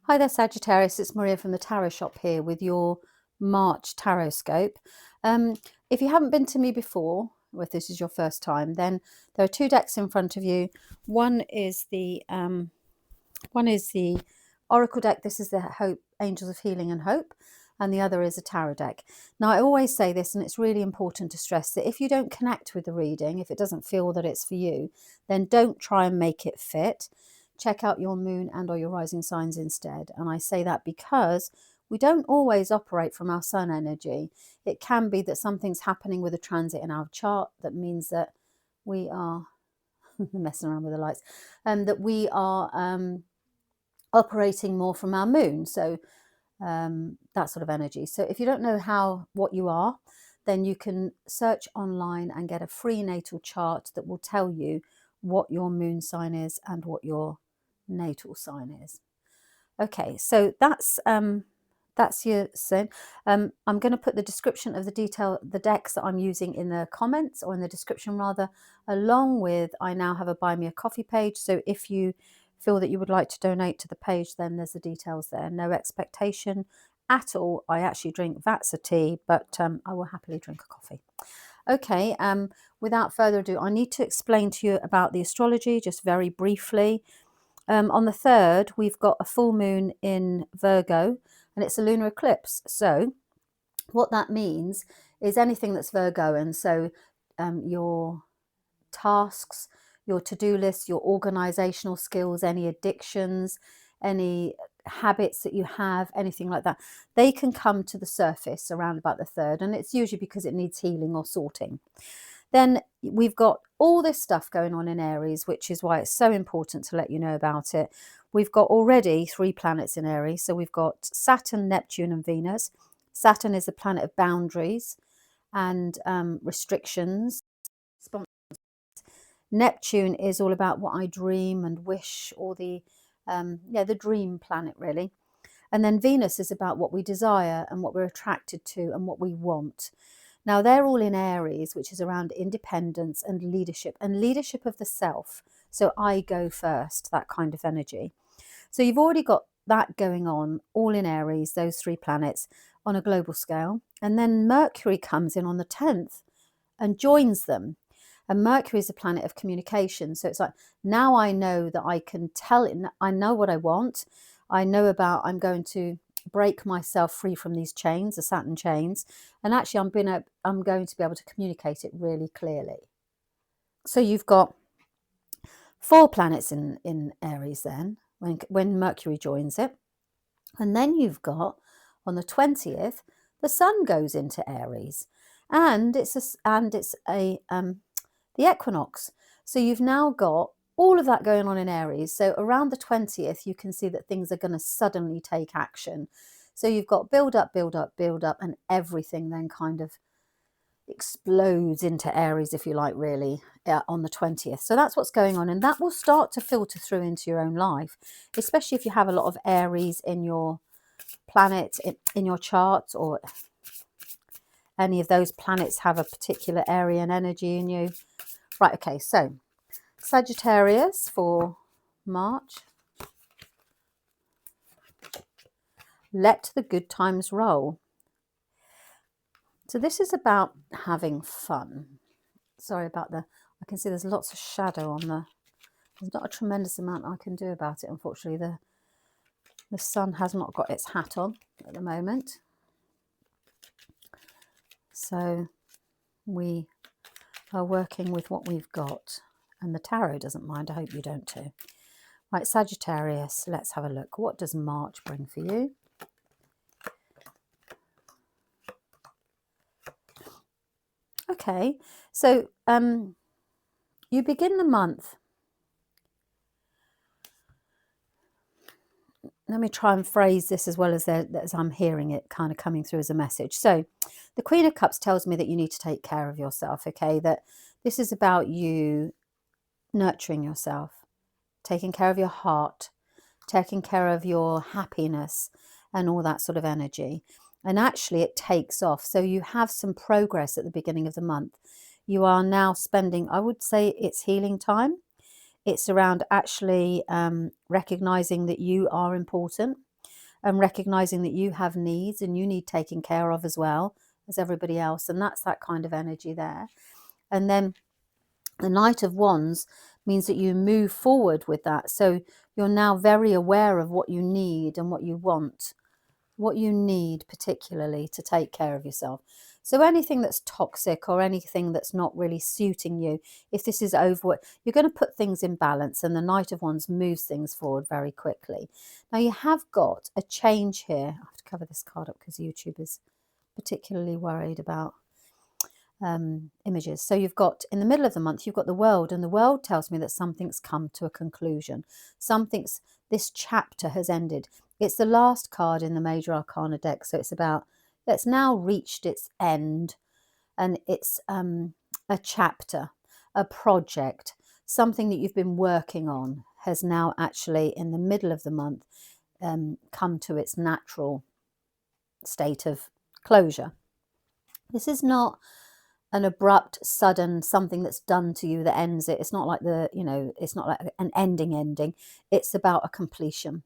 Hi there, Sagittarius. It's Maria from the Tarot Shop here with your March Tarotscope. If you haven't been to me before, or if this is your first time, then there are two decks in front of you. One is the Oracle deck. This is the Hope Angels of Healing and Hope, and the other is a tarot deck. Now, I always say this, and it's really important to stress that if you don't connect with the reading, if it doesn't feel that it's for you, then don't try and make it fit. Check out your moon and or your rising signs instead. And I say that because we don't always operate from our sun energy. It can be that something's happening with a transit in our chart that means that we are messing around with the lights, and that we are operating more from our moon. So that sort of energy. So if you don't know what you are, then you can search online and get a free natal chart that will tell you what your moon sign is and what your natal sign is. Okay, so that's your sin. I'm going to put the description of the decks that I'm using in the comments, or in the description rather, along with I now have a buy me a coffee page. So if you feel that you would like to donate to the page, then there's the details there. No expectation at all. I actually drink vats of tea, but I will happily drink a coffee. Okay, without further ado, I need to explain to you about the astrology just very briefly. On the 3rd, we've got a full moon in Virgo, and it's a lunar eclipse. So what that means is anything that's Virgoan, so your tasks, your to-do list, your organizational skills, any addictions, any habits that you have, anything like that, they can come to the surface around about the 3rd, and it's usually because it needs healing or sorting. Then we've got all this stuff going on in Aries, which is why it's so important to let you know about it. We've got already 3 planets in Aries. So we've got Saturn, Neptune and Venus. Saturn is the planet of boundaries and restrictions. Neptune is all about what I dream and wish, or the dream planet really. And then Venus is about what we desire and what we're attracted to and what we want. Now, they're all in Aries, which is around independence and leadership of the self. So I go first, that kind of energy. So you've already got that going on, all in Aries, those 3 planets on a global scale. And then Mercury comes in on the 10th and joins them. And Mercury is a planet of communication. So it's like, now I know that I can tell it, I know what I want. I know I'm going to break myself free from these chains, the Saturn chains, and actually I'm going to be able to communicate it really clearly. So you've got 4 planets in Aries then, when Mercury joins it. And then you've got, on the 20th, the Sun goes into Aries, and it's the equinox. So you've now got all of that going on in Aries. So around the 20th, you can see that things are going to suddenly take action. So you've got build up, and everything then kind of explodes into Aries, if you like, really, on the 20th. So that's what's going on. And that will start to filter through into your own life, especially if you have a lot of Aries in your planet, in your chart, or any of those planets have a particular Aryan energy in you. Right, okay, so Sagittarius for March. Let the good times roll. So this is about having fun. Sorry about I can see there's lots of shadow on there's not a tremendous amount I can do about it, unfortunately. The sun has not got its hat on at the moment. So we are working with what we've got. And the tarot doesn't mind. I hope you don't too. Right, Sagittarius, let's have a look. What does March bring for you? Okay, so you begin the month. Let me try and phrase this as well as I'm hearing it kind of coming through as a message. So the Queen of Cups tells me that you need to take care of yourself, okay? That this is about you nurturing yourself, taking care of your heart, taking care of your happiness and all that sort of energy. And actually it takes off. So you have some progress at the beginning of the month. You are now spending, I would say it's healing time. It's around actually recognizing that you are important. and recognizing that you have needs and you need taking care of as well as everybody else. And that's that kind of energy there. And then the Knight of Wands means that you move forward with that. So you're now very aware of what you need and what you want, what you need particularly to take care of yourself. So anything that's toxic or anything that's not really suiting you, if this is over, you're going to put things in balance, and the Knight of Wands moves things forward very quickly. Now you have got a change here. I have to cover this card up because YouTube is particularly worried about images. So you've got, in the middle of the month, you've got the World, and the World tells me that something's come to a conclusion. This chapter has ended. It's the last card in the Major Arcana deck, so it's now reached its end, and it's a chapter, a project, something that you've been working on has now actually, in the middle of the month, come to its natural state of closure. This is not an abrupt, sudden something that's done to you that ends it. It's not like it's not like an ending. It's about a completion.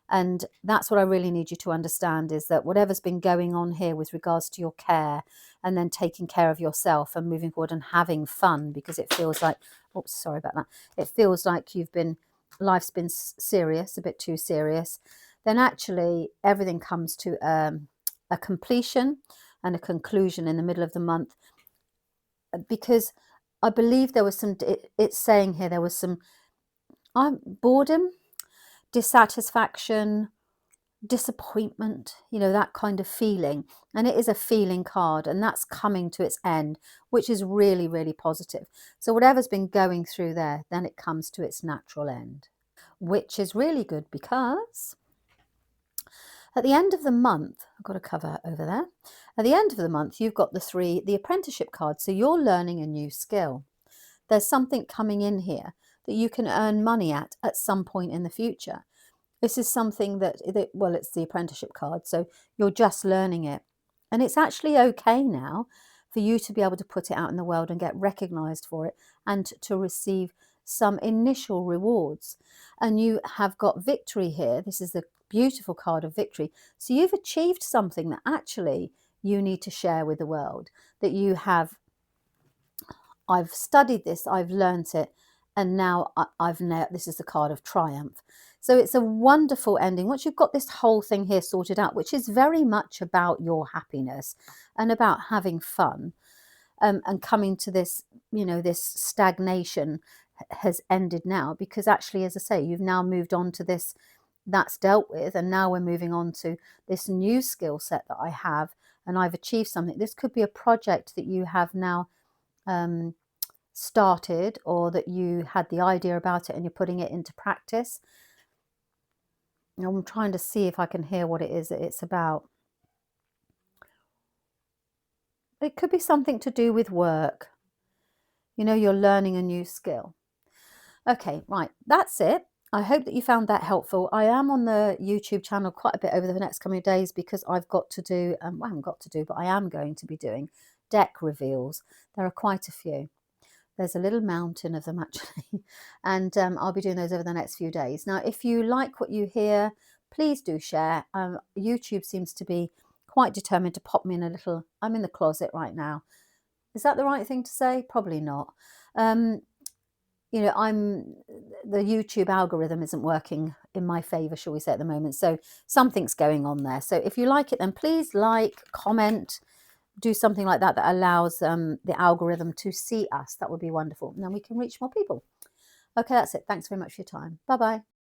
And that's what I really need you to understand, is that whatever's been going on here with regards to your care and then taking care of yourself and moving forward and having fun, because it feels like, oops, sorry about that. It feels like life's been serious, a bit too serious. Then actually everything comes to a completion and a conclusion in the middle of the month, because I believe there was some, it's saying here, there was some boredom, dissatisfaction, disappointment, that kind of feeling. And it is a feeling card, and that's coming to its end, which is really, really positive. So whatever's been going through there, then it comes to its natural end, which is really good, because at the end of the month, I've got a cover over there. At the end of the month, you've got the apprenticeship card. So you're learning a new skill. There's something coming in here that you can earn money at some point in the future. This is something well, it's the apprenticeship card. So you're just learning it. And it's actually okay now for you to be able to put it out in the world and get recognized for it, and to receive some initial rewards. And you have got victory here. This is the beautiful card of victory. So you've achieved something that actually you need to share with the world, that you have, I've studied this, I've learnt it, and now this is the card of triumph. So it's a wonderful ending. Once you've got this whole thing here sorted out, which is very much about your happiness and about having fun, and coming to this, this stagnation has ended now, because actually, as I say, you've now moved on to this, that's dealt with, and now we're moving on to this new skill set that I have, and I've achieved something. This could be a project that you have now started, or that you had the idea about it and you're putting it into practice. I'm trying to see if I can hear what it is that it's about. It could be something to do with work. You're learning a new skill. Okay, right, that's it. I hope that you found that helpful. I am on the YouTube channel quite a bit over the next coming days, because I've got to do, I haven't got to do, but I am going to be doing deck reveals. There are quite a few. There's a little mountain of them actually, and I'll be doing those over the next few days. Now, if you like what you hear, please do share. YouTube seems to be quite determined to pop me in a little, I'm in the closet right now. Is that the right thing to say? Probably not. The YouTube algorithm isn't working in my favor, shall we say, at the moment. So something's going on there. So if you like it, then please like, comment, do something like that allows the algorithm to see us. That would be wonderful. And then we can reach more people. Okay, that's it. Thanks very much for your time. Bye-bye.